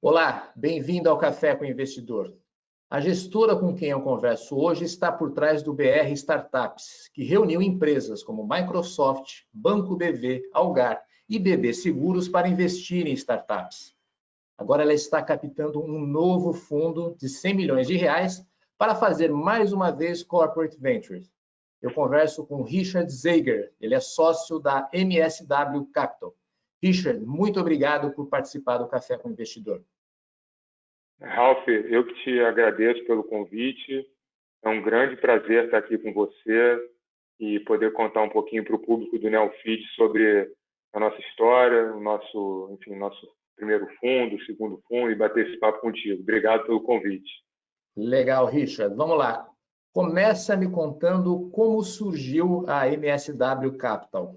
Olá, bem-vindo ao Café com o Investidor. A gestora com quem eu converso hoje está por trás do BR Startups, que reuniu empresas como Microsoft, Banco BV, Algar e BB Seguros para investir em startups. Agora ela está captando um novo fundo de 100 milhões de reais para fazer mais uma vez Corporate Ventures. Eu converso com Richard Zeiger, ele é sócio da MSW Capital. Richard, muito obrigado por participar do Café com o Investidor. Ralph, eu que te agradeço pelo convite. É um grande prazer estar aqui com você e poder contar um pouquinho para o público do Neofeed sobre a nossa história, nosso primeiro fundo, segundo fundo e bater esse papo contigo. Obrigado pelo convite. Legal, Richard. Vamos lá. Começa me contando como surgiu a MSW Capital.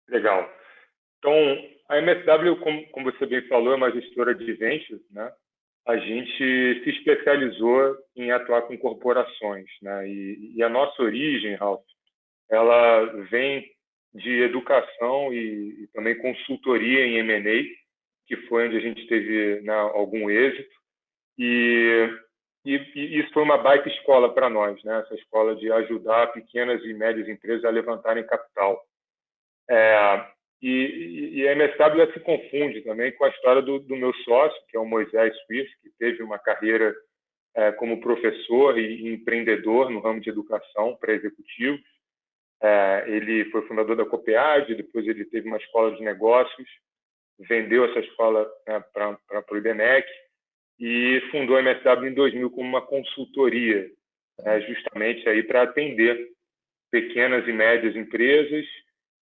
Legal. Então, a MSW, como você bem falou, é uma gestora de ventures, né? A gente se especializou em atuar com corporações, né? E a nossa origem, Ralph, ela vem de educação e também consultoria em M&A, que foi onde a gente teve, né, algum êxito. E isso foi uma baita escola para nós, né? Essa escola de ajudar pequenas e médias empresas a levantarem capital. E a MSW ela se confunde também com a história do meu sócio, que é o Moisés Suíço, que teve uma carreira como professor e empreendedor no ramo de educação para executivos. Ele foi fundador da Copead, depois ele teve uma escola de negócios, vendeu essa escola, né, para o IBMEC e fundou a MSW em 2000 como uma consultoria, justamente aí para atender pequenas e médias empresas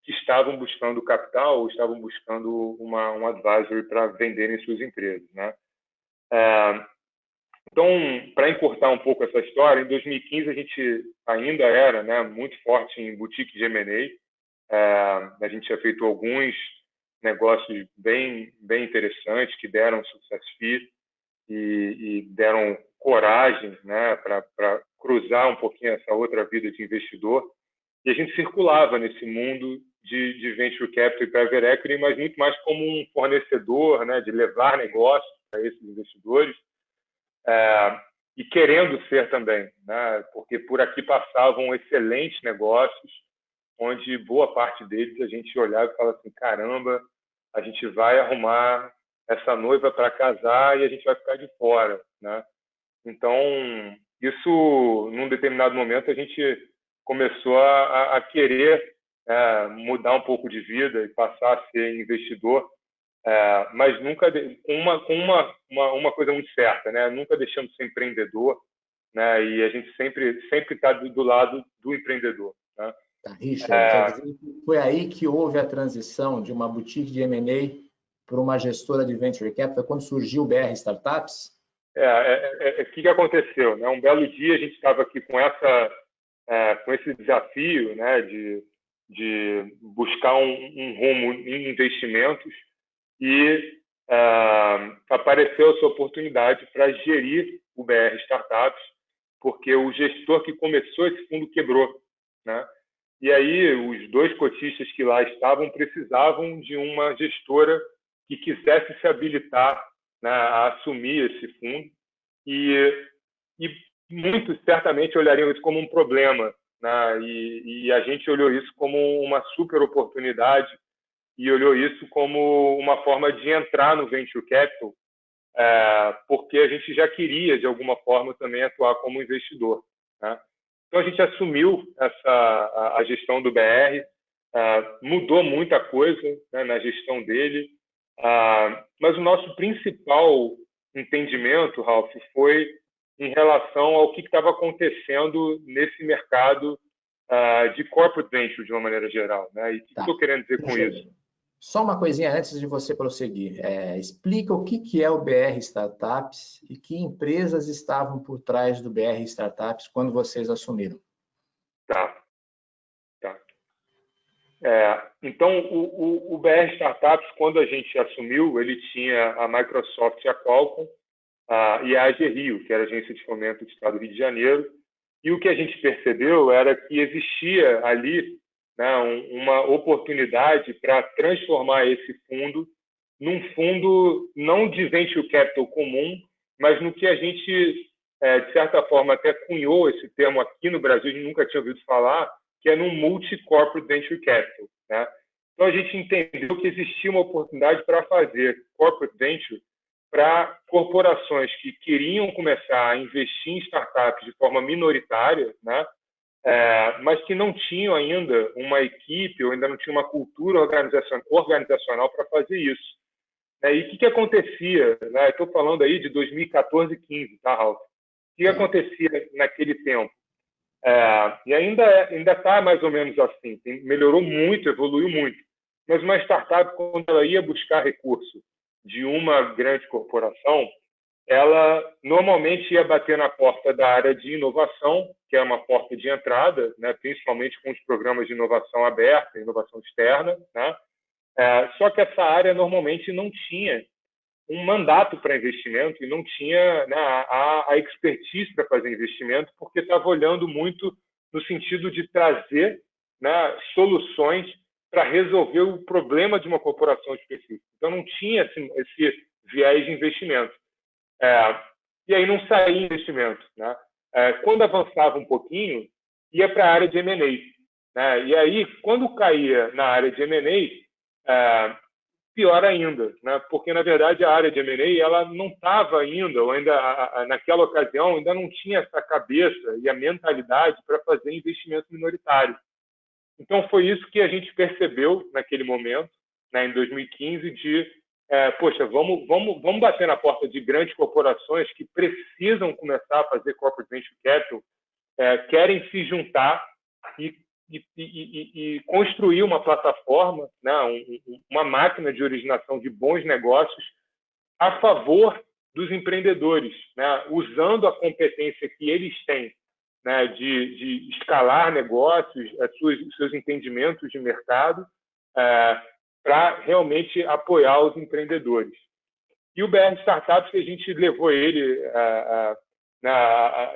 que estavam buscando capital ou estavam buscando um advisory para venderem suas empresas, né? Então, para encurtar um pouco essa história, em 2015 a gente ainda era, né, muito forte em boutique de M&A. A gente tinha feito alguns negócios bem interessantes que deram success fee e deram coragem, né, para cruzar um pouquinho essa outra vida de investidor. E a gente circulava nesse mundo de venture capital e private equity, mas muito mais como um fornecedor, né, de levar negócios para esses investidores, e querendo ser também, né, porque por aqui passavam excelentes negócios, onde boa parte deles a gente olhava e falava assim, caramba, a gente vai arrumar essa noiva para casar e a gente vai ficar de fora, né? Então, isso, num determinado momento, a gente começou a querer mudar um pouco de vida e passar a ser investidor, mas nunca com uma coisa muito certa, né? Nunca deixamos de ser empreendedor, né? E a gente sempre está do lado do empreendedor, né? Richard, quer dizer que foi aí que houve a transição de uma boutique de M&A para uma gestora de venture capital, quando surgiu o BR Startups? O que aconteceu, né? Um belo dia a gente estava aqui com esse desafio, né, de buscar um rumo em investimentos e apareceu essa oportunidade para gerir o BR Startups, porque o gestor que começou esse fundo quebrou, né? E aí os dois cotistas que lá estavam precisavam de uma gestora que quisesse se habilitar, né, a assumir esse fundo e muitos certamente olhariam isso como um problema, né? E a gente olhou isso como uma super oportunidade e olhou isso como uma forma de entrar no venture capital, porque a gente já queria, de alguma forma, também atuar como investidor, né? Então, a gente assumiu a gestão do BR, mudou muita coisa, né, na gestão dele, mas o nosso principal entendimento, Ralph, foi em relação ao que estava acontecendo nesse mercado de corporate venture, de uma maneira geral, né? E o que estou querendo dizer com isso? Só uma coisinha antes de você prosseguir. Explica o que é o BR Startups e que empresas estavam por trás do BR Startups quando vocês assumiram. Tá. Então, o BR Startups, quando a gente assumiu, ele tinha a Microsoft e a Qualcomm, e a AG Rio, que era a Agência de Fomento do Estado do Rio de Janeiro. E o que a gente percebeu era que existia ali, né, uma oportunidade para transformar esse fundo num fundo não de venture capital comum, mas no que a gente, de certa forma, até cunhou esse termo aqui no Brasil, a gente nunca tinha ouvido falar, que é num multi-corporate venture capital, né? Então, a gente entendeu que existia uma oportunidade para fazer corporate venture para corporações que queriam começar a investir em startups de forma minoritária, né? Mas que não tinham ainda uma equipe ou ainda não tinham uma cultura organizacional para fazer isso. E o que acontecia? Né? Estou falando aí de 2014 e 2015, tá, Ralf? O que acontecia naquele tempo? E ainda está mais ou menos assim. Melhorou muito, evoluiu muito. Mas uma startup, quando ela ia buscar recurso de uma grande corporação, ela normalmente ia bater na porta da área de inovação, que é uma porta de entrada, né, principalmente com os programas de inovação aberta, inovação externa, né? Só que essa área normalmente não tinha um mandato para investimento e não tinha, né, a expertise para fazer investimento, porque estava olhando muito no sentido de trazer, né, soluções para resolver o problema de uma corporação específica. Então, não tinha esse viés de investimento. E aí não saía investimento, né? Quando avançava um pouquinho, ia para a área de M&A, né? E aí, quando caía na área de M&A, pior ainda, né? Porque, na verdade, a área de M&A ela não estava ainda, ou ainda naquela ocasião, ainda não tinha essa cabeça e a mentalidade para fazer investimento minoritário. Então, foi isso que a gente percebeu naquele momento, né, em 2015, de poxa, vamos bater na porta de grandes corporações que precisam começar a fazer corporate venture capital, querem se juntar e construir uma plataforma, né, uma máquina de originação de bons negócios a favor dos empreendedores, né, usando a competência que eles têm, né, de escalar negócios, seus entendimentos de mercado, para realmente apoiar os empreendedores. E o BR Startups, que a gente levou ele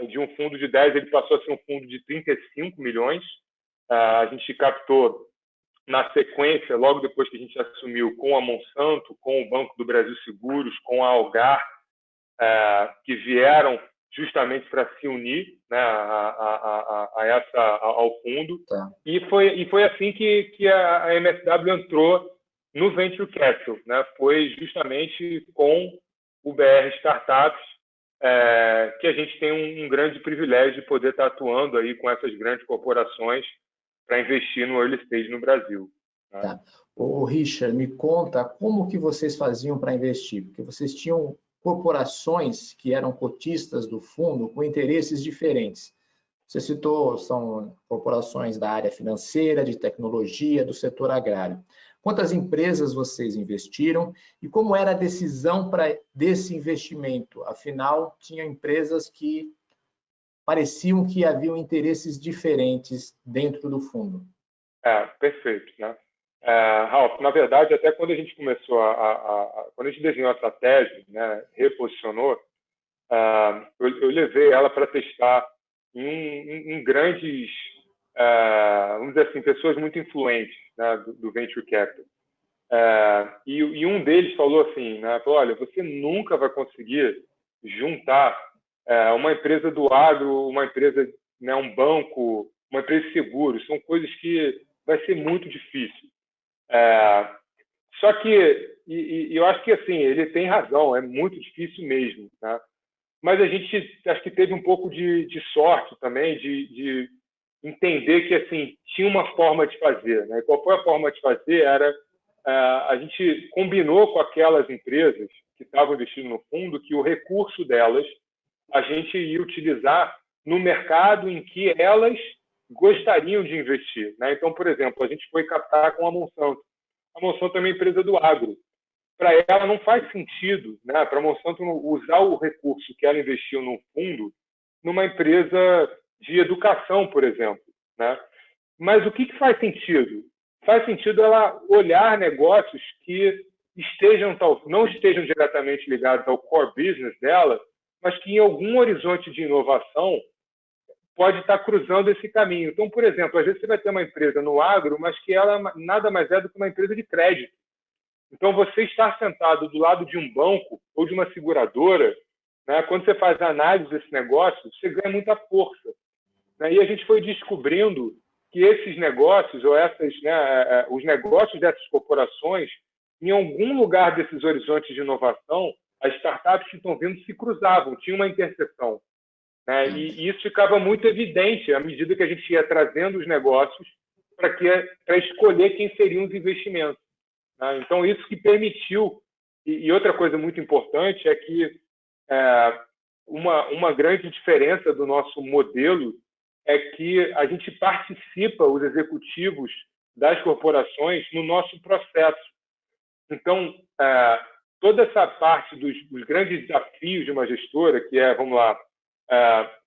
de um fundo de 10, ele passou a ser um fundo de 35 milhões. A gente captou na sequência, logo depois que a gente assumiu, com a Monsanto, com o Banco do Brasil Seguros, com a Algar, que vieram justamente para se unir, né, ao fundo. Tá. E foi assim que a MSW entrou no Venture Capital, né? Foi justamente com o BR Startups que a gente tem um grande privilégio de poder estar atuando aí com essas grandes corporações para investir no early stage no Brasil. Né? Tá. Ô, Richard, me conta como que vocês faziam para investir, porque vocês tinham corporações que eram cotistas do fundo com interesses diferentes. Você citou, são corporações da área financeira, de tecnologia, do setor agrário. Quantas empresas vocês investiram e como era a decisão desse investimento? Afinal, tinha empresas que pareciam que haviam interesses diferentes dentro do fundo. Perfeito, né? Ralf, na verdade, até quando a gente começou quando a gente desenhou a estratégia, né, reposicionou, eu levei ela para testar em grandes, vamos dizer assim, pessoas muito influentes, né, do Venture Capital. E um deles falou assim, né, falou, olha, você nunca vai conseguir juntar uma empresa do agro, uma empresa, né, um banco, uma empresa de seguros, são coisas que vai ser muito difícil. Só que, eu acho que assim, ele tem razão, é muito difícil mesmo, né? Mas a gente acho que teve um pouco de sorte também, de entender que assim tinha uma forma de fazer, né? E qual foi a forma de fazer? Era a gente combinou com aquelas empresas que estavam investindo no fundo que o recurso delas a gente ia utilizar no mercado em que elas gostariam de investir, né? Então, por exemplo, a gente foi captar com a Monsanto. A Monsanto é uma empresa do agro. Para ela não faz sentido, né, para a Monsanto usar o recurso que ela investiu no fundo numa empresa de educação, por exemplo. Né? Mas o que faz sentido? Faz sentido ela olhar negócios que não estejam diretamente ligados ao core business dela, mas que em algum horizonte de inovação pode estar cruzando esse caminho. Então, por exemplo, às vezes você vai ter uma empresa no agro, mas que ela nada mais é do que uma empresa de crédito. Então, você estar sentado do lado de um banco ou de uma seguradora, né, quando você faz a análise desse negócio, você ganha muita força, né? E a gente foi descobrindo que esses negócios, ou os negócios dessas corporações, em algum lugar desses horizontes de inovação, as startups que estão vindo se cruzavam, tinha uma interseção, né? E isso ficava muito evidente à medida que a gente ia trazendo os negócios para escolher quem seriam os investimentos, né? Então, isso que permitiu. E outra coisa muito importante é que uma grande diferença do nosso modelo é que a gente participa, os executivos das corporações, no nosso processo. Então, toda essa parte dos grandes desafios de uma gestora, que é, vamos lá,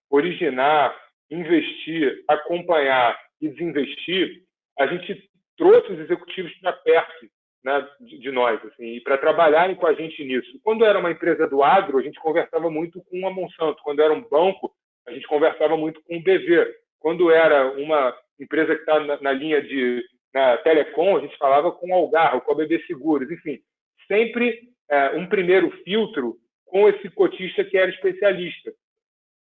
originar, investir, acompanhar e desinvestir, a gente trouxe os executivos para perto, né, de nós, assim, e para trabalharem com a gente nisso. Quando era uma empresa do agro, a gente conversava muito com a Monsanto. Quando era um banco, a gente conversava muito com o BV. Quando era uma empresa que está na linha de telecom, a gente falava com a Algarro, com a BB Seguros, enfim, sempre um primeiro filtro com esse cotista que era especialista,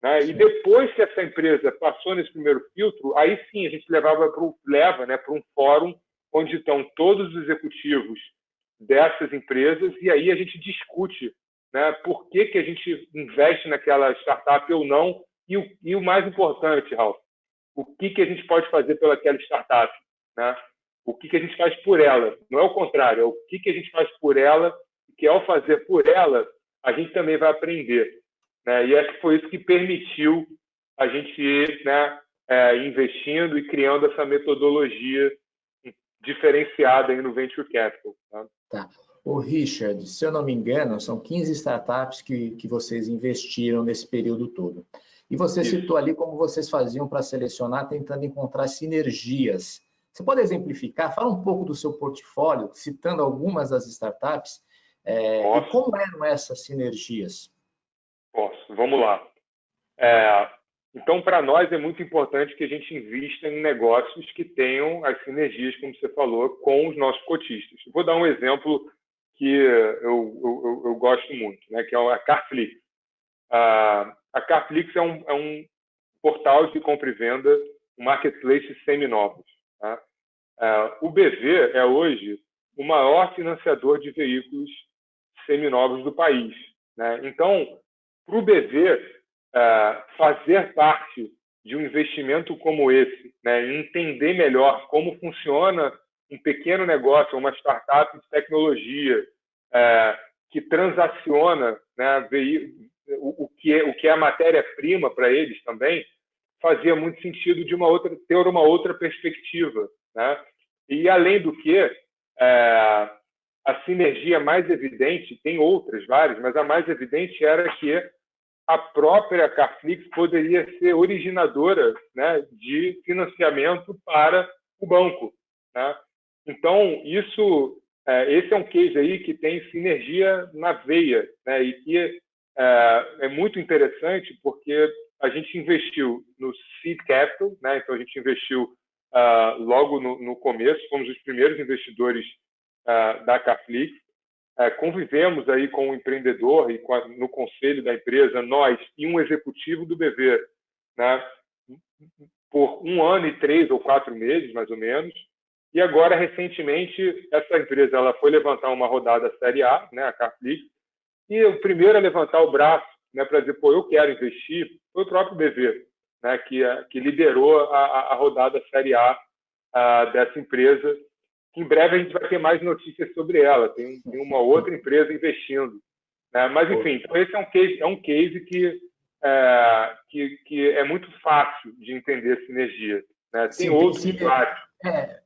né? E depois que essa empresa passou nesse primeiro filtro, aí sim a gente leva para um fórum onde estão todos os executivos dessas empresas e aí a gente discute, né, por que a gente investe naquela startup ou não e o mais importante, Ralf, o que a gente pode fazer pelaquela startup, né? O que a gente faz por ela. Não é o contrário, é o que a gente faz por ela, que ao fazer por ela, a gente também vai aprender, né? E acho que foi isso que permitiu a gente ir, né, investindo e criando essa metodologia diferenciada aí no Venture Capital. Tá? Tá. O Richard, se eu não me engano, são 15 startups que vocês investiram nesse período todo. E você citou ali como vocês faziam para selecionar, tentando encontrar sinergias. Você pode exemplificar? Fala um pouco do seu portfólio, citando algumas das startups, e como eram essas sinergias? Posso. Vamos lá. Então, para nós é muito importante que a gente invista em negócios que tenham as sinergias, como você falou, com os nossos cotistas. Vou dar um exemplo que eu gosto muito, né, que é a Carflix. A Carflix é um portal de compra e venda, um marketplace seminovos. Tá? O BV é hoje o maior financiador de veículos seminovos do país, né? Então, para o BV fazer parte de um investimento como esse, né, e entender melhor como funciona um pequeno negócio, uma startup de tecnologia que transaciona, né, o que é a matéria-prima para eles também, fazia muito sentido ter uma outra perspectiva, né? E além do que a sinergia mais evidente, tem outras várias, mas a mais evidente era que a própria Carflix poderia ser originadora, né, de financiamento para o banco, né? Então, esse é um case aí que tem sinergia na veia, né, e que é muito interessante porque a gente investiu no Seed Capital, né, então a gente investiu logo no começo, fomos os primeiros investidores da Carflix. Convivemos aí com o empreendedor e no conselho da empresa, nós e um executivo do BV, né, por 1 ano e 3 ou 4 meses, mais ou menos. E agora, recentemente, essa empresa ela foi levantar uma rodada Série A, né, a Carflix, e o primeiro a levantar o braço, né, para dizer, pô, eu quero investir, foi o próprio BV, né, que liderou a rodada Série A dessa empresa. Em breve a gente vai ter mais notícias sobre ela. Tem uma outra empresa investindo, né? Mas enfim, então esse é um case que é muito fácil de entender sinergia, né? Tem outros vários.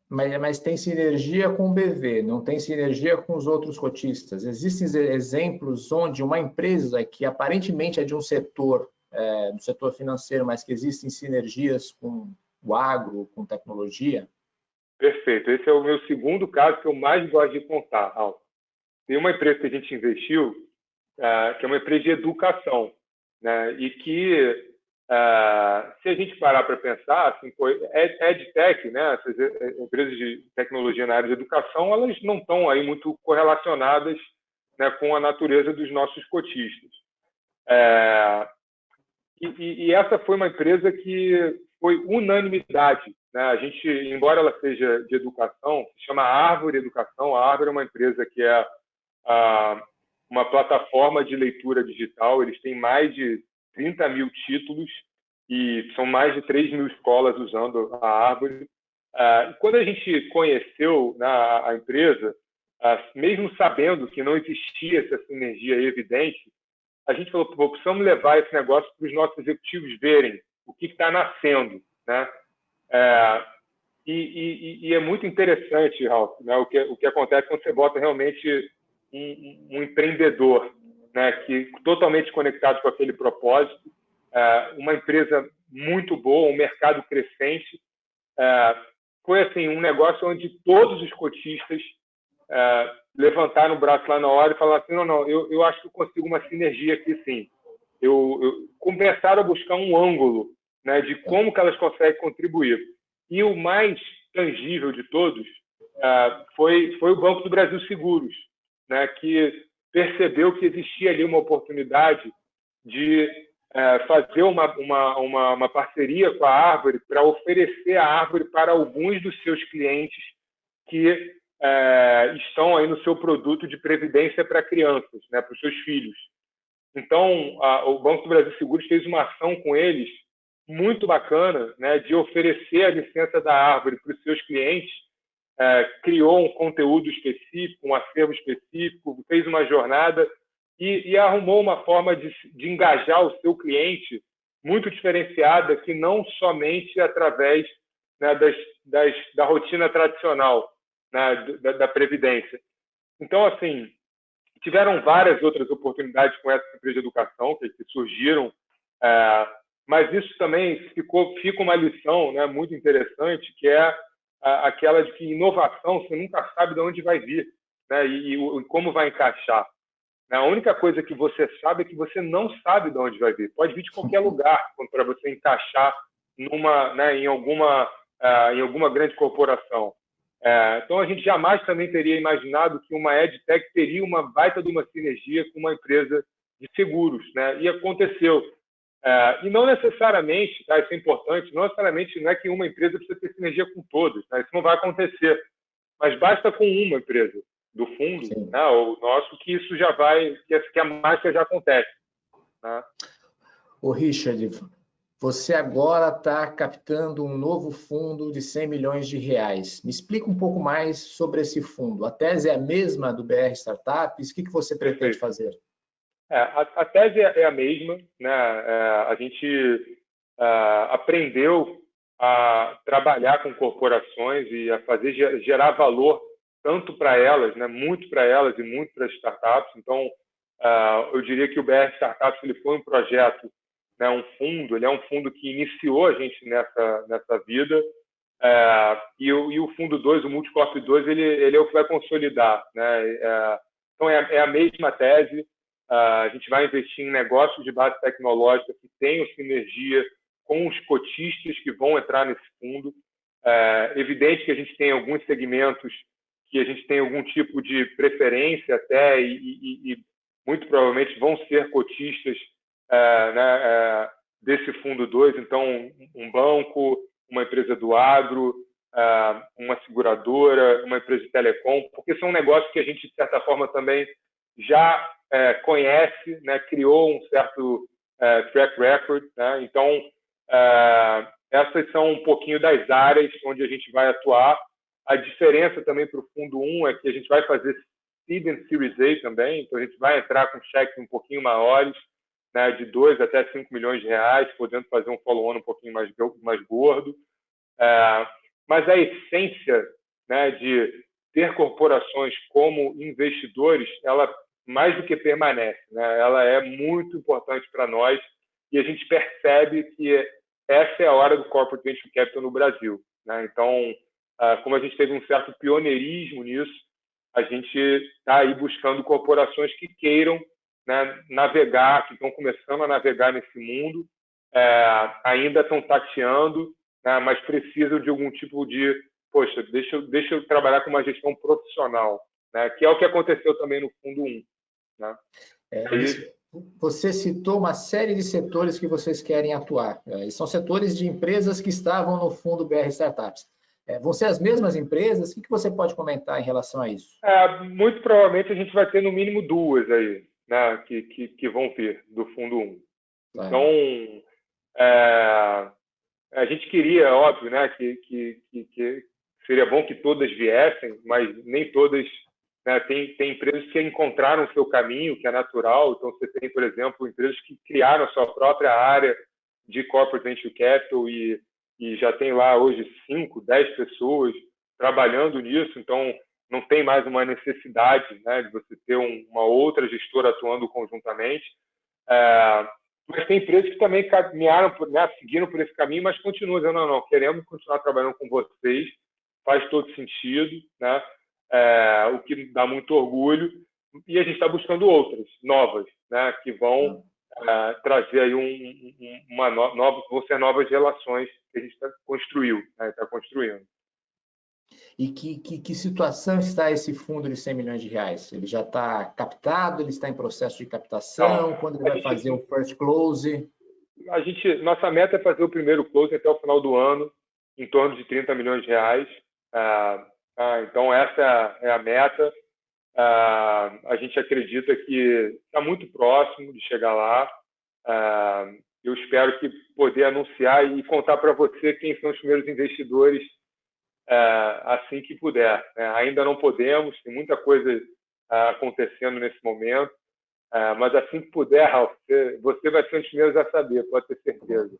Mas tem sinergia com o BV, não tem sinergia com os outros cotistas. Existem exemplos onde uma empresa que aparentemente é de um setor, do setor financeiro, mas que existem sinergias com o agro, com tecnologia? Perfeito. Esse é o meu segundo caso que eu mais gosto de contar, Alto. Tem uma empresa que a gente investiu, que é uma empresa de educação, né, e que Se a gente parar para pensar, assim, EdTech, né, essas empresas de tecnologia na área de educação, elas não estão aí muito correlacionadas, né, com a natureza dos nossos cotistas. E essa foi uma empresa que foi unanimidade, né? A gente, embora ela seja de educação, se chama Árvore Educação. A Árvore é uma empresa que é uma plataforma de leitura digital. Eles têm mais de 30 mil títulos e são mais de 3 mil escolas usando a Árvore. E quando a gente conheceu, né, a empresa, mesmo sabendo que não existia essa sinergia evidente, a gente falou, precisamos levar esse negócio para os nossos executivos verem o que está nascendo, né? E é muito interessante, Ralf, né, o que acontece quando você bota realmente um empreendedor, né, que totalmente conectado com aquele propósito, uma empresa muito boa, um mercado crescente. Foi assim um negócio onde todos os cotistas levantaram o braço lá na hora e falaram assim, não, eu acho que eu consigo uma sinergia aqui, sim. Começaram a buscar um ângulo, né, de como que elas conseguem contribuir. E o mais tangível de todos foi o Banco do Brasil Seguros, né, que percebeu que existia ali uma oportunidade de fazer uma parceria com a Árvore para oferecer a Árvore para alguns dos seus clientes que estão aí no seu produto de previdência para crianças, né, para os seus filhos. Então, o Banco do Brasil Seguros fez uma ação com eles muito bacana, né, de oferecer a licença da Árvore para os seus clientes, criou um conteúdo específico, um acervo específico, fez uma jornada e arrumou uma forma de engajar o seu cliente muito diferenciada, que não somente através, né, da rotina tradicional, né, da Previdência. Então, assim, tiveram várias outras oportunidades com essa empresa de educação que surgiram, mas isso também fica uma lição, né, muito interessante, que é aquela de que inovação você nunca sabe de onde vai vir, né, e como vai encaixar. A única coisa que você sabe é que você não sabe de onde vai vir. Pode vir de qualquer lugar para você encaixar em alguma grande corporação. Então, a gente jamais também teria imaginado que uma EdTech teria uma baita de uma sinergia com uma empresa de seguros, né? E aconteceu. E não necessariamente, tá? Isso é importante, não necessariamente não é que uma empresa precisa ter sinergia com todas, tá? Isso não vai acontecer. Mas basta com uma empresa do fundo, né, o nosso, que isso já vai, que a mágica já acontece. Né? Ô, Richard, você agora está captando um novo fundo de 100 milhões de reais. Me explica um pouco mais sobre esse fundo. A tese é a mesma do BR Startups? O que você pretende fazer? A tese é a mesma, né? A gente aprendeu a trabalhar com corporações e a gerar valor tanto para elas, né, muito para elas e muito para as startups. Então, eu diria que o BR Startups ele foi um projeto, né, um fundo, ele é um fundo que iniciou a gente nessa vida, e o fundo 2, o Multicorp 2, ele é o que vai consolidar. Né? Então, é a mesma tese. A gente vai investir em negócios de base tecnológica que tenham sinergia com os cotistas que vão entrar nesse fundo. Evidente que a gente tem alguns segmentos que a gente tem algum tipo de preferência até e muito provavelmente vão ser cotistas né, desse fundo 2. Então, um banco, uma empresa do agro, uma seguradora, uma empresa de telecom, porque são negócios que a gente, de certa forma, também já conhece, né, criou um certo track record. Né? Então, essas são um pouquinho das áreas onde a gente vai atuar. A diferença também para o fundo 1 é que a gente vai fazer Seed and Series A também, então a gente vai entrar com cheques um pouquinho maiores, né, de 2 até 5 milhões de reais, podendo fazer um follow-on um pouquinho mais gordo. Mas a essência, né, de ter corporações como investidores, ela mais do que permanece. Né? Ela é muito importante para nós e a gente percebe que essa é a hora do Corporate Venture Capital no Brasil. Né? Então, como a gente teve um certo pioneirismo nisso, a gente está aí buscando corporações que queiram, né, navegar, que estão começando a navegar nesse mundo ainda estão tateando, né, mas precisam de algum tipo de, poxa, deixa eu trabalhar com uma gestão profissional, né, que é o que aconteceu também no Fundo 1. Né? Você citou uma série de setores que vocês querem atuar. São setores de empresas que estavam no Fundo BR Startups. Vão ser as mesmas empresas? O que você pode comentar em relação a isso? Muito provavelmente a gente vai ter no mínimo 2 aí, né, que vão vir do Fundo 1. Então, a gente queria, óbvio, né, que seria bom que todas viessem, mas nem todas, né, tem empresas que encontraram o seu caminho, que é natural. Então, você tem, por exemplo, empresas que criaram a sua própria área de Corporate Venture Capital e já tem lá hoje 5, 10 pessoas trabalhando nisso. Então, não tem mais uma necessidade, né, de você ter uma outra gestora atuando conjuntamente. Mas tem empresas que também caminharam, né, seguiram por esse caminho, mas continuam dizendo, não, queremos continuar trabalhando com vocês, faz todo sentido, né? O que dá muito orgulho, e a gente está buscando outras, novas, né, que vão trazer aí vão ser novas relações que a gente construiu, né, está construindo. E que situação está esse fundo de 100 milhões de reais? Ele já está captado? Ele está em processo de captação? Não, quando ele vai fazer o first close? Nossa meta é fazer o primeiro close até o final do ano, em torno de 30 milhões de reais. Então, essa é a meta. A gente acredita que está muito próximo de chegar lá. Eu espero que poder anunciar e contar para você quem são os primeiros investidores assim que puder. Ainda não podemos, tem muita coisa acontecendo nesse momento, mas assim que puder, Ralf, você vai ser um dos primeiros a saber, pode ter certeza.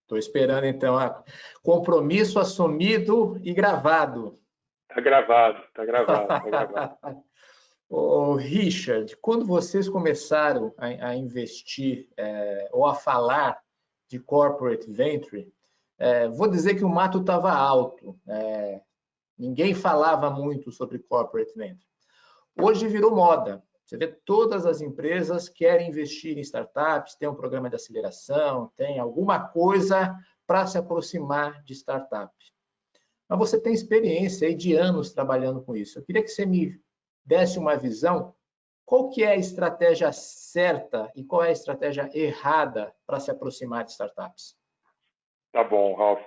Estou esperando, então, compromisso assumido e gravado. Está gravado, está gravado, está gravado. Richard, quando vocês começaram a investir ou a falar de corporate venture, vou dizer que o mato estava alto. Ninguém falava muito sobre corporate venture. Hoje virou moda. Você vê todas as empresas querem investir em startups, tem um programa de aceleração, tem alguma coisa para se aproximar de startup. Mas você tem experiência aí de anos trabalhando com isso. Eu queria que você me desse uma visão. Qual que é a estratégia certa e qual é a estratégia errada para se aproximar de startups? Tá bom, Ralf.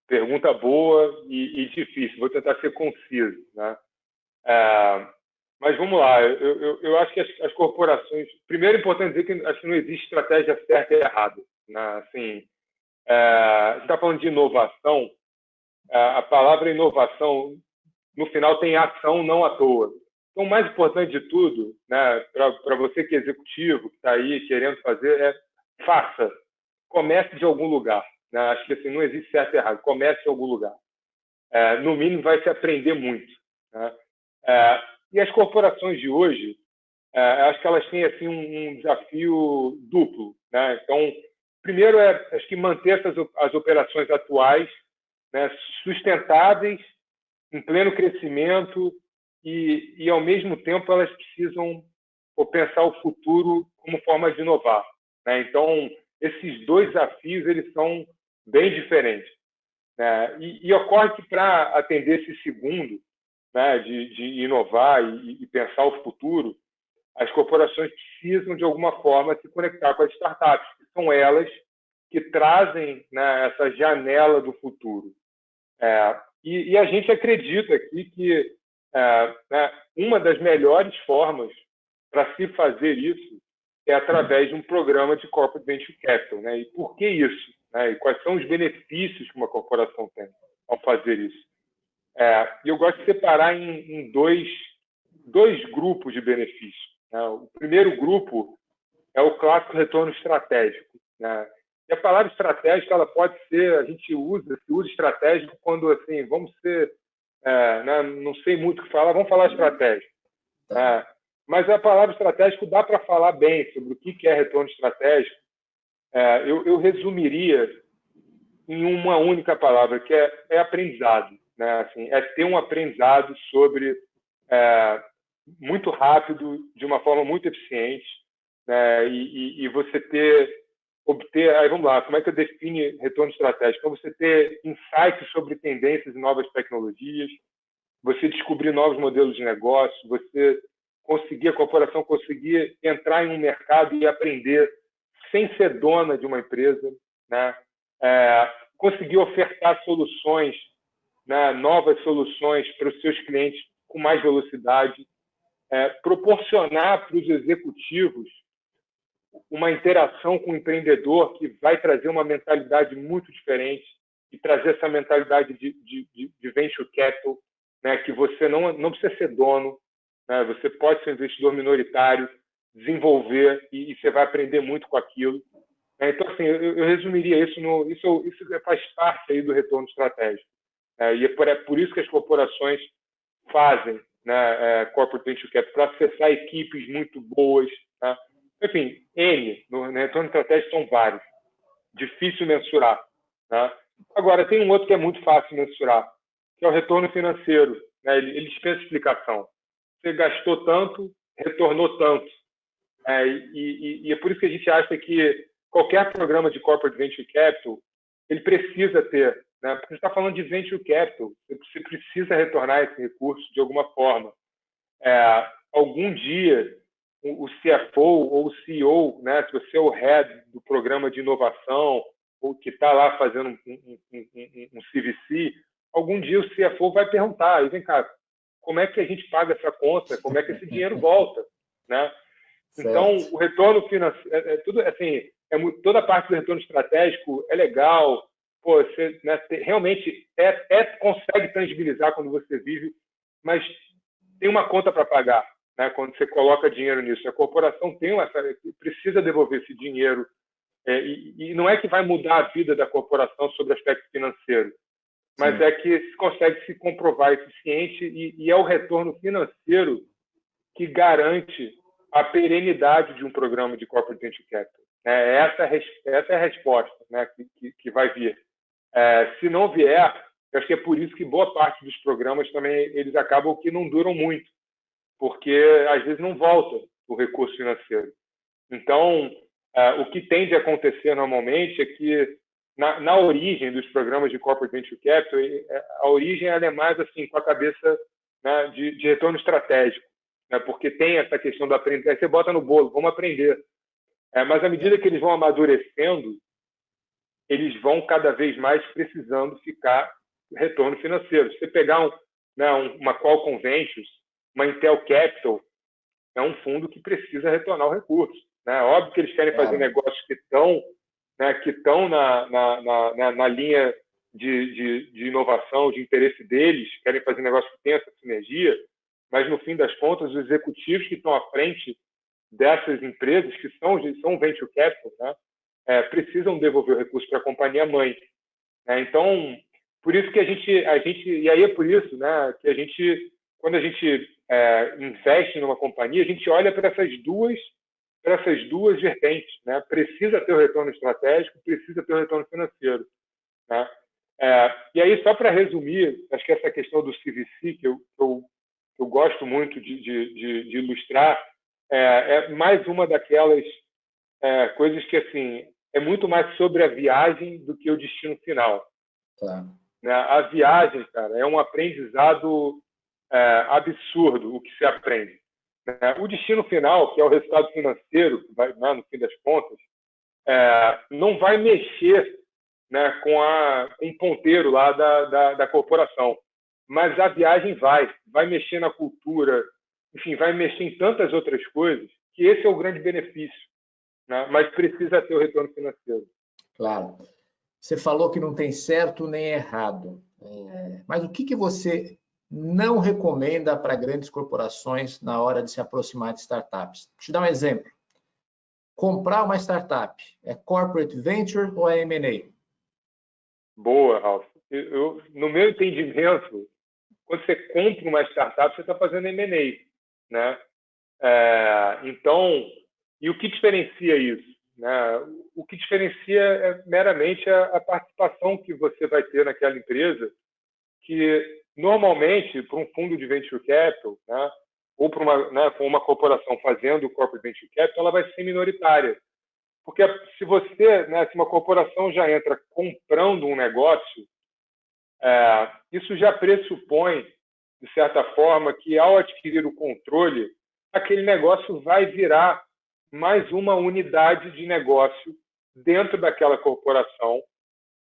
Pergunta boa e difícil. Vou tentar ser conciso, né? Mas vamos lá. Eu acho que as corporações... Primeiro, é importante dizer que acho que não existe estratégia certa e errada, né? Assim, a gente está falando de inovação. A palavra inovação, no final, tem ação, não à toa. Então, o mais importante de tudo, né, para você que é executivo, que está aí querendo fazer, faça. Comece de algum lugar. Né? Acho que assim, não existe certo e errado. Comece de algum lugar. No mínimo, vai se aprender muito. Né? E as corporações de hoje, acho que elas têm assim, um desafio duplo. Né? Então, primeiro, acho que manter as operações atuais, né, sustentáveis, em pleno crescimento, e, ao mesmo tempo, elas precisam pensar o futuro como forma de inovar. Né? Então, esses dois desafios eles são bem diferentes. Né? E ocorre que, para atender esse segundo, né, de inovar e pensar o futuro, as corporações precisam, de alguma forma, se conectar com as startups, que são elas que trazem, né, essa janela do futuro. E a gente acredita aqui que né, uma das melhores formas para se fazer isso é através de um programa de Corporate Venture Capital. Né? E por que isso? Né? E quais são os benefícios que uma corporação tem ao fazer isso? E eu gosto de separar em dois grupos de benefícios. Né? O primeiro grupo é o clássico retorno estratégico. Né? E a palavra estratégica, ela pode ser, a gente usa estratégico quando, assim, vamos ser, né, não sei muito o que falar, vamos falar estratégico. Mas a palavra estratégico dá para falar bem sobre o que é retorno estratégico. Eu resumiria em uma única palavra, que é aprendizado. Né? Assim, ter um aprendizado sobre muito rápido, de uma forma muito eficiente, né? E você ter obter, aí vamos lá, como é que eu defino retorno estratégico? É você ter insights sobre tendências e novas tecnologias, você descobrir novos modelos de negócio, você conseguir, a corporação conseguir entrar em um mercado e aprender sem ser dona de uma empresa, né? Conseguir ofertar soluções, né? Novas soluções para os seus clientes com mais velocidade, proporcionar para os executivos uma interação com o empreendedor que vai trazer uma mentalidade muito diferente e trazer essa mentalidade de venture capital, né, que você não precisa ser dono, né, você pode ser um investidor minoritário, desenvolver e você vai aprender muito com aquilo. Então, assim, eu resumiria isso, isso faz parte aí do retorno estratégico. E é por isso que as corporações fazem, né, corporate venture capital, para acessar equipes muito boas, tá? Enfim, no retorno estratégico são vários. Difícil mensurar. Tá? Agora, tem um outro que é muito fácil mensurar, que é o retorno financeiro. Né? Ele dispensa explicação. Você gastou tanto, retornou tanto. E é por isso que a gente acha que qualquer programa de corporate venture capital, ele precisa ter, né? Porque você está falando de venture capital, você precisa retornar esse recurso de alguma forma. Algum dia, o CFO ou o CEO, né, se você é o head do programa de inovação, ou que está lá fazendo um CVC, algum dia o CFO vai perguntar, e vem cá, como é que a gente paga essa conta? Como é que esse dinheiro volta? Né? Então, o retorno financeiro, tudo assim, toda a parte do retorno estratégico é legal, pô, você, né, realmente consegue tangibilizar quando você vive, mas tem uma conta para pagar, né, quando você coloca dinheiro nisso. A corporação precisa devolver esse dinheiro, e não é que vai mudar a vida da corporação sobre o aspecto financeiro, mas é que se consegue se comprovar eficiente e é o retorno financeiro que garante a perenidade de um programa de corporate venture capital. Essa é a resposta, né, que vai vir. Se não vier, eu acho que é por isso que boa parte dos programas também eles acabam que não duram muito, porque às vezes não volta o recurso financeiro. Então, o que tende a acontecer normalmente é que na origem dos programas de corporate venture capital, a origem ela é mais assim com a cabeça, né, de retorno estratégico, né, porque tem essa questão do aprender. Aí você bota no bolo, vamos aprender. Mas à medida que eles vão amadurecendo, eles vão cada vez mais precisando ficar retorno financeiro. Se você pegar uma Qualcomm Ventures, uma Intel Capital, é um fundo que precisa retornar o recurso. Né? Óbvio que eles querem fazer negócios que estão na linha de inovação, de interesse deles, querem fazer negócios que tenham essa sinergia, mas, no fim das contas, os executivos que estão à frente dessas empresas, que são venture capital, né, precisam devolver o recurso para a companhia-mãe. Então, por isso que a gente, e aí é por isso, né, que a gente, quando a gente investe numa companhia, a gente olha para essas duas vertentes, né? Precisa ter o retorno estratégico, precisa ter o retorno financeiro, né? E aí, só para resumir, acho que essa questão do CVC, que eu gosto muito de ilustrar, é mais uma daquelas coisas que, assim, é muito mais sobre a viagem do que o destino final. Tá. A viagem, cara, é um aprendizado absurdo o que se aprende. O destino final, que é o resultado financeiro, que vai, né, no fim das contas, não vai mexer, né, com o ponteiro lá da corporação. Mas a viagem vai mexer na cultura, enfim, vai mexer em tantas outras coisas, que esse é o grande benefício, né? Mas precisa ter o retorno financeiro. Claro. Você falou que não tem certo nem errado. Mas o que você não recomenda para grandes corporações na hora de se aproximar de startups? Vou te dar um exemplo. Comprar uma startup é corporate venture ou é M&A? Boa, Ralf. No meu entendimento, quando você compra uma startup, você está fazendo M&A, né? Então, e o que diferencia isso? Né? O que diferencia é meramente a participação que você vai ter naquela empresa, que normalmente, para um fundo de venture capital, né, ou para uma corporação fazendo corporate venture capital, ela vai ser minoritária. Porque se você, né, se uma corporação já entra comprando um negócio, isso já pressupõe, de certa forma, que ao adquirir o controle, aquele negócio vai virar mais uma unidade de negócio dentro daquela corporação.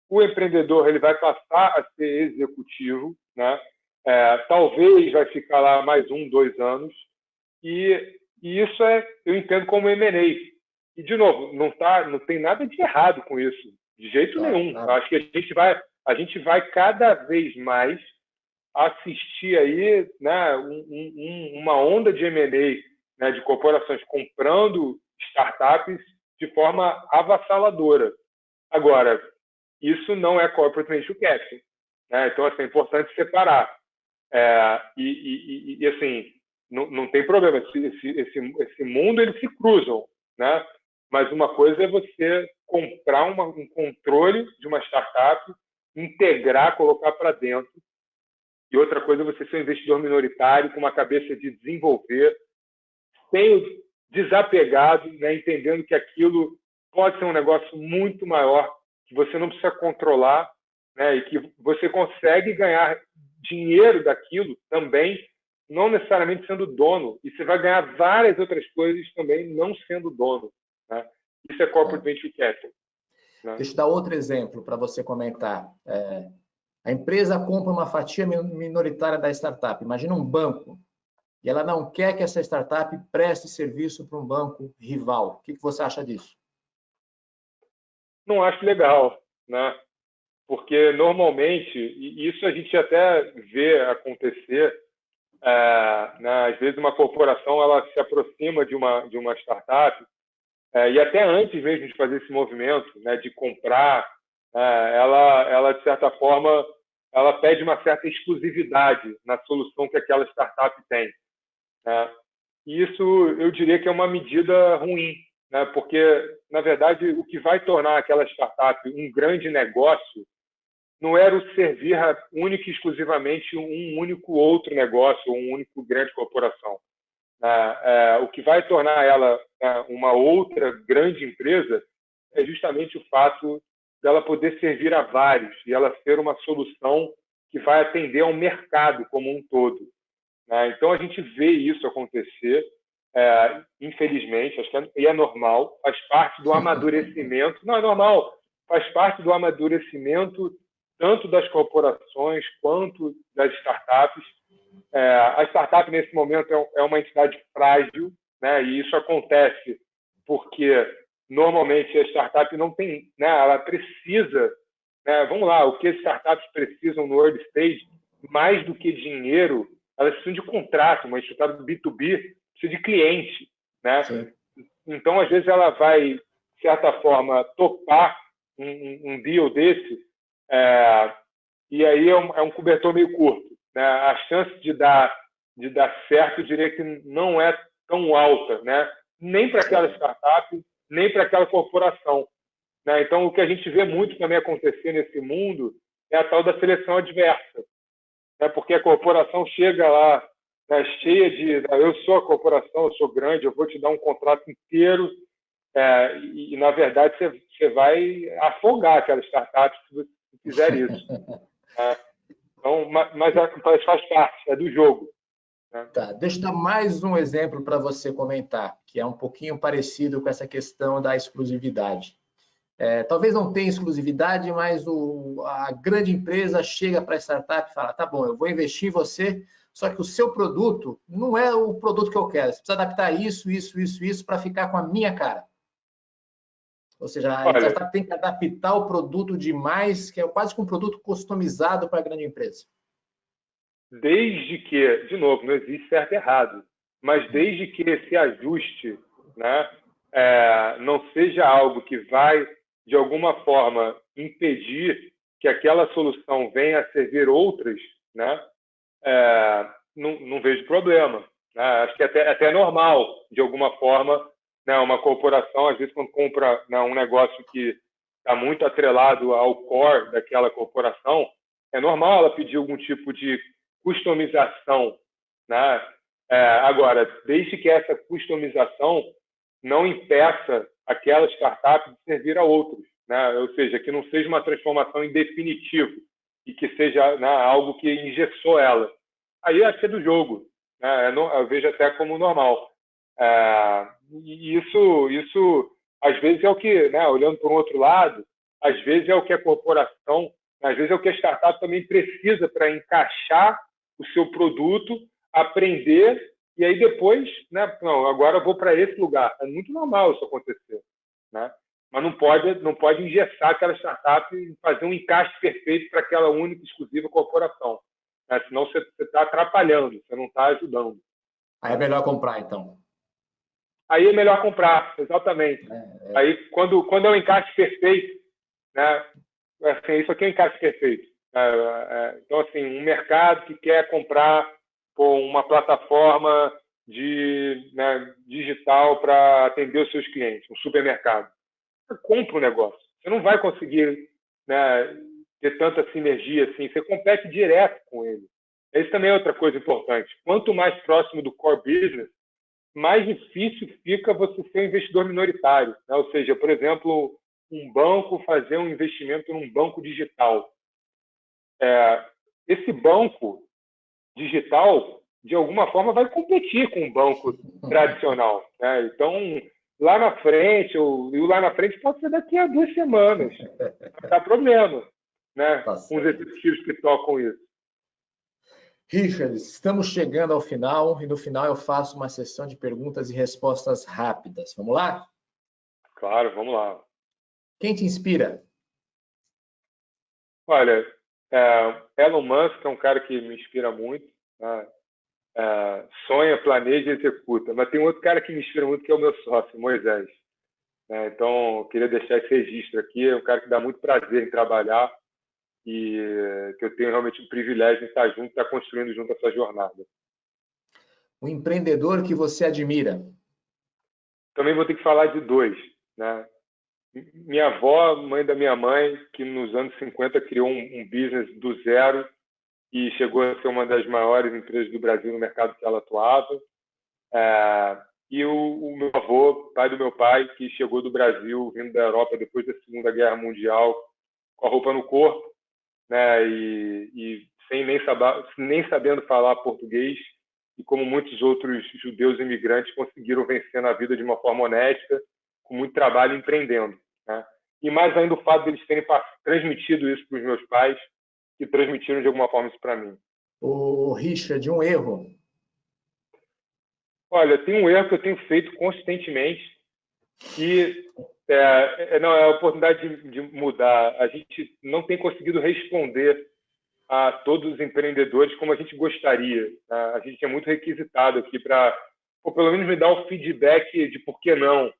O empreendedor ele vai passar a ser executivo, né? Talvez vai ficar lá mais 1, 2 anos, e isso eu entendo como M&A. E, de novo, não tem nada de errado com isso, de jeito nenhum. Claro. Acho que a gente vai cada vez mais assistir aí, né, uma onda de M&A, né, de corporações comprando startups de forma avassaladora. Agora, isso não é corporate venture capital, né? Então, assim, é importante separar. Assim, não tem problema. Esse mundo, eles se cruzam, né? Mas uma coisa é você comprar um controle de uma startup, integrar, colocar para dentro. E outra coisa é você ser um investidor minoritário com uma cabeça de desenvolver, desapegado, né? Entendendo que aquilo pode ser um negócio muito maior, que você não precisa controlar, né? E que você consegue ganhar dinheiro daquilo também, não necessariamente sendo dono. E você vai ganhar várias outras coisas também não sendo dono, né? Isso é corporate venture capital, né? Deixa eu dar outro exemplo para você comentar. A empresa compra uma fatia minoritária da startup. Imagina um banco. E ela não quer que essa startup preste serviço para um banco rival. O que você acha disso? Não acho legal, né? Porque normalmente, e isso a gente até vê acontecer, né? Às vezes uma corporação ela se aproxima de uma startup, e até antes mesmo de fazer esse movimento, né, de comprar, ela de certa forma ela pede uma certa exclusividade na solução que aquela startup tem, né? E isso eu diria que é uma medida ruim, né? Porque na verdade o que vai tornar aquela startup um grande negócio não era o servir única e exclusivamente um único outro negócio ou um único grande corporação. O que vai tornar ela uma outra grande empresa é justamente o fato dela poder servir a vários e ela ser uma solução que vai atender ao mercado como um todo, né? Então a gente vê isso acontecer, infelizmente, acho que é normal, faz parte do amadurecimento. Não, é normal, faz parte do amadurecimento tanto das corporações quanto das startups. A startup, nesse momento, é uma entidade frágil, né? E isso acontece porque, normalmente, a startup não tem, né? Ela precisa, né? Vamos lá, o que as startups precisam no early stage, mais do que dinheiro, elas precisam de contrato. Uma startup B2B precisa de cliente, né? Sim. Então, às vezes, ela vai, de certa forma, topar um deal desse, e aí é um cobertor meio curto, né? A chance de dar certo, eu diria que não é tão alta, né? Nem para aquela startup, nem para aquela corporação, né? Então, o que a gente vê muito também acontecer nesse mundo é a tal da seleção adversa, né? Porque a corporação chega lá, né, cheia de eu sou a corporação, eu sou grande, eu vou te dar um contrato inteiro, na verdade, você vai afogar aquela startup se você fizer isso, né? Então, mas faz parte, é do jogo, né? Tá, deixa eu dar mais um exemplo para você comentar, que é um pouquinho parecido com essa questão da exclusividade. Talvez não tenha exclusividade, mas a grande empresa chega para a startup e fala, tá bom, eu vou investir em você, só que o seu produto não é o produto que eu quero. Você precisa adaptar isso para ficar com a minha cara. Ou seja, a startup tem que adaptar o produto demais, que é quase que um produto customizado para a grande empresa. Desde que, de novo, não existe certo e errado, mas desde que esse ajuste, né, não seja algo que vai, de alguma forma, impedir que aquela solução venha a servir outras, né, não vejo problema, né? Acho que até é normal, de alguma forma, né, uma corporação, às vezes, quando compra, né, um negócio que está muito atrelado ao core daquela corporação, é normal ela pedir algum tipo de customização, né? Agora, desde que essa customização não impeça aquela startup de servir a outros, né? Ou seja, que não seja uma transformação em definitivo e que seja, né, algo que engessou ela. Aí acho que é do jogo, né? Eu vejo até como normal. E isso às vezes é o que, né, olhando por um outro lado, às vezes é o que a corporação, às vezes é o que a startup também precisa para encaixar o seu produto, aprender e aí depois, né, não, agora eu vou para esse lugar. É muito normal isso acontecer, né? Mas não pode engessar aquela startup e fazer um encaixe perfeito para aquela única, exclusiva corporação, né? Senão você está atrapalhando, você não está ajudando. Aí é melhor comprar, então. Aí é melhor comprar, exatamente. Aí, quando é um encaixe perfeito, né? Assim, isso aqui é um encaixe perfeito. Então, assim, um mercado que quer comprar uma plataforma né, digital para atender os seus clientes, um supermercado. Você compra o negócio. Você não vai conseguir, né, ter tanta sinergia assim. Você compete direto com ele. Isso também é outra coisa importante. Quanto mais próximo do core business, mais difícil fica você ser um investidor minoritário, né? Ou seja, por exemplo, um banco fazer um investimento num banco digital. Esse banco digital, de alguma forma, vai competir com um banco tradicional, né? Então, lá na frente, e lá na frente pode ser daqui a 2 semanas. Não dá problema, né? Com os executivos que tocam isso. Richard, estamos chegando ao final e no final eu faço uma sessão de perguntas e respostas rápidas. Vamos lá? Claro, vamos lá. Quem te inspira? Olha, Elon Musk é um cara que me inspira muito, né? Sonha, planeja e executa. Mas tem outro cara que me inspira muito, que é o meu sócio, Moisés. Então, eu queria deixar esse registro aqui. É um cara que dá muito prazer em trabalhar e que eu tenho realmente o privilégio de estar junto, estar construindo junto essa jornada. Um empreendedor que você admira? Também vou ter que falar de 2, né? Minha avó, mãe da minha mãe, que nos anos 50 criou um business do zero e chegou a ser uma das maiores empresas do Brasil no mercado que ela atuava. E o meu avô, pai do meu pai, que chegou do Brasil, vindo da Europa depois da Segunda Guerra Mundial, com a roupa no corpo, né? E sem nem sabendo falar português, e como muitos outros judeus imigrantes conseguiram vencer na vida de uma forma honesta, com muito trabalho empreendendo, né? E mais ainda o fato de eles terem transmitido isso para os meus pais, que transmitiram de alguma forma isso para mim. O Richard, um erro? Olha, tem um erro que eu tenho feito consistentemente, que não é a oportunidade de mudar. A gente não tem conseguido responder a todos os empreendedores como a gente gostaria, né? A gente é muito requisitado aqui para, pelo menos me dar o feedback de por que não.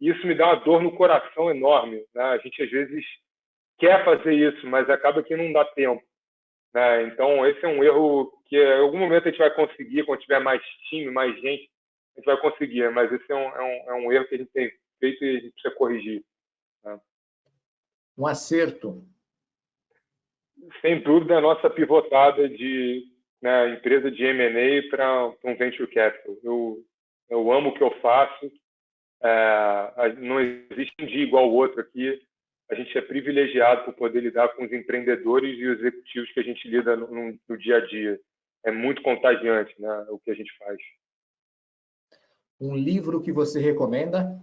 Isso me dá uma dor no coração enorme, né? A gente às vezes quer fazer isso, mas acaba que não dá tempo, né? Então esse é um erro que em algum momento a gente vai conseguir, quando tiver mais time, mais gente, a gente vai conseguir, mas esse é um erro que a gente tem feito e a gente precisa corrigir, né? Um acerto? Sem dúvida, a nossa pivotada de, né, empresa de M&A para um venture capital. Eu amo o que eu faço. Não existe um dia igual ao outro aqui. A gente é privilegiado por poder lidar com os empreendedores e os executivos que a gente lida no dia a dia. É muito contagiante, né, o que a gente faz. Um livro que você recomenda?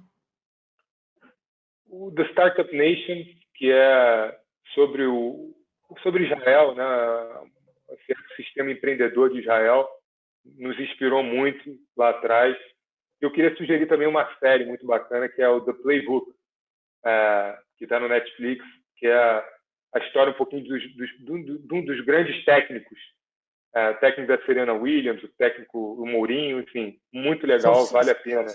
O The Startup Nation, que é sobre Israel, né, o sistema empreendedor de Israel, nos inspirou muito lá atrás. Eu queria sugerir também uma série muito bacana, que é o The Playbook, que está no Netflix, que é a história um pouquinho de um dos grandes técnicos, técnico da Serena Williams, o Mourinho, enfim, muito legal, vale a pena.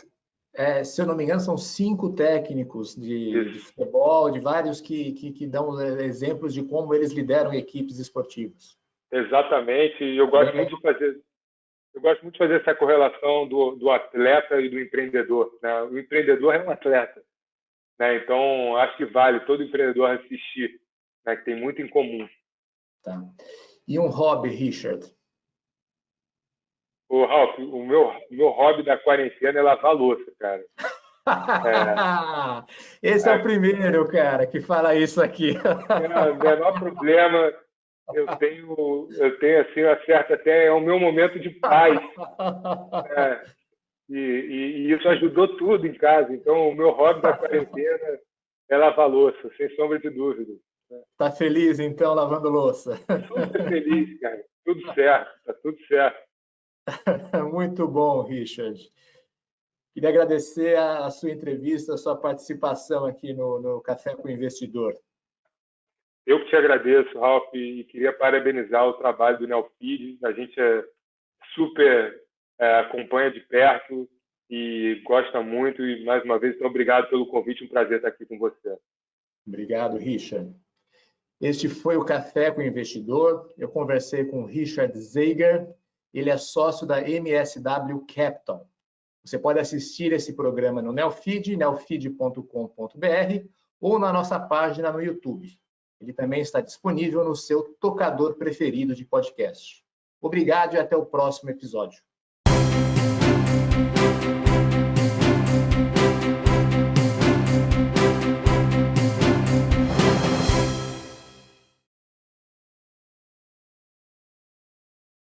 Se eu não me engano, são 5 técnicos de futebol, de vários que dão exemplos de como eles lideram equipes esportivas. Exatamente, e eu gosto muito de fazer essa correlação do atleta e do empreendedor, né? O empreendedor é um atleta, né? Então acho que vale todo empreendedor assistir, né? Que tem muito em comum. Tá. E um hobby, Richard? Ralf, o meu hobby da quarentena é lavar louça, cara. Esse é o primeiro, cara, que fala isso aqui. O menor problema, eu tenho assim, uma certa até, é o meu momento de paz. E isso ajudou tudo em casa. Então, o meu hobby da quarentena é lavar louça, sem sombra de dúvida. Tá feliz, então, lavando louça? Super feliz, cara. Tudo certo, tá tudo certo. Muito bom, Richard. Queria agradecer a sua entrevista, a sua participação aqui no Café com o Investidor. Eu que te agradeço, Ralf, e queria parabenizar o trabalho do Neofeed. A gente super acompanha de perto e gosta muito. E, mais uma vez, então, obrigado pelo convite. Um prazer estar aqui com você. Obrigado, Richard. Este foi o Café com o Investidor. Eu conversei com o Richard Zeiger. Ele é sócio da MSW Capital. Você pode assistir esse programa no Neofeed, neofeed.com.br, ou na nossa página no YouTube. Ele também está disponível no seu tocador preferido de podcast. Obrigado e até o próximo episódio.